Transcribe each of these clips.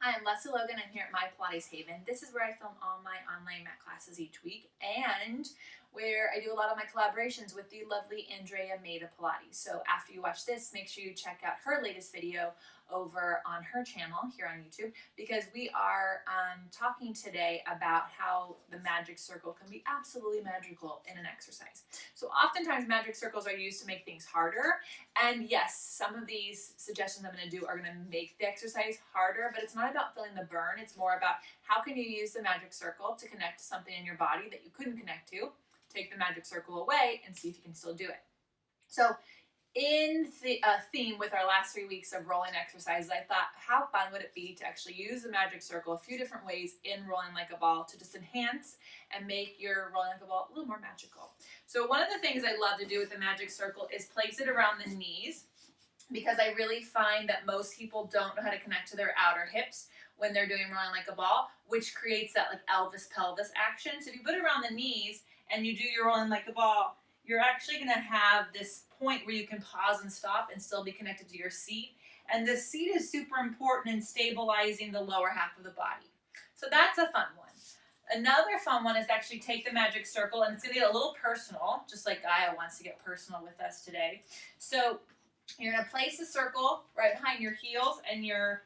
Hi, I'm Lesley Logan. I'm here at my Pilates Haven. This is where I film all my online mat classes each week and where I do a lot of my collaborations with the lovely Andrea Maida Pilates. So after you watch this, make sure you check out her latest video over on her channel here on YouTube because we are talking today about how the magic circle can be absolutely magical in an exercise. So oftentimes magic circles are used to make things harder. And yes, some of these suggestions I'm going to do are going to make the exercise harder, but it's not about feeling the burn. It's more about how can you use the magic circle to connect to something in your body that you couldn't connect to. Take the magic circle away and see if you can still do it. So in the theme with our last 3 weeks of rolling exercises, I thought how fun would it be to actually use the magic circle a few different ways in rolling like a ball to just enhance and make your rolling like a ball a little more magical. So one of the things I love to do with the magic circle is place it around the knees, because I really find that most people don't know how to connect to their outer hips when they're doing rolling like a ball, which creates that like Elvis pelvis action. So if you put it around the knees and you do your rolling like a ball, you're actually going to have this point where you can pause and stop and still be connected to your seat. And the seat is super important in stabilizing the lower half of the body. So that's a fun one. Another fun one is to actually take the magic circle, and it's going to get a little personal, just like Gaia wants to get personal with us today. So you're going to place the circle right behind your heels and your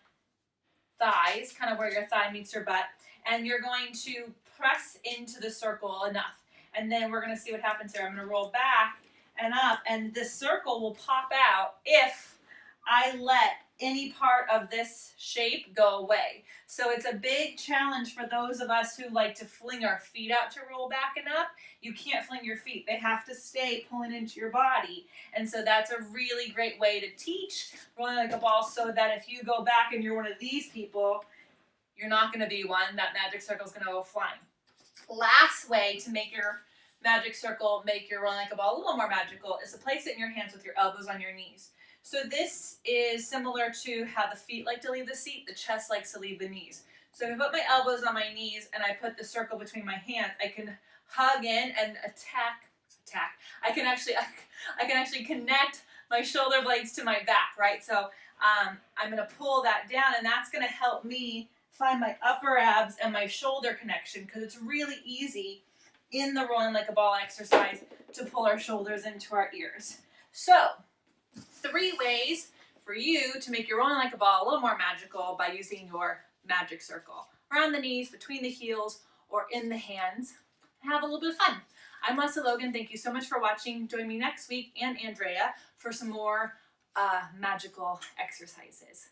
thighs, kind of where your thigh meets your butt, and you're going to press into the circle enough. And then we're going to see what happens here. I'm going to roll back and up, and this circle will pop out if I let any part of this shape go away. So it's a big challenge for those of us who like to fling our feet out to roll back and up. You can't fling your feet. They have to stay pulling into your body. And so that's a really great way to teach rolling like a ball, so that if you go back and you're one of these people, you're not going to be one. That magic circle is going to go flying. Last way to make your magic circle, make your rolling like a ball a little more magical, is to place it in your hands with your elbows on your knees. So this is similar to how the feet like to leave the seat, the chest likes to leave the knees. So if I put my elbows on my knees and I put the circle between my hands, I can hug in and attack. I can actually connect my shoulder blades to my back, right? So I'm going to pull that down, and that's going to help me find my upper abs and my shoulder connection, because it's really easy in the rolling like a ball exercise to pull our shoulders into our ears. So 3 ways for you to make your rolling like a ball a little more magical by using your magic circle. Around the knees, between the heels, or in the hands. Have a little bit of fun. I'm Lesley Logan. Thank you so much for watching. Join me next week and Andrea for some more magical exercises.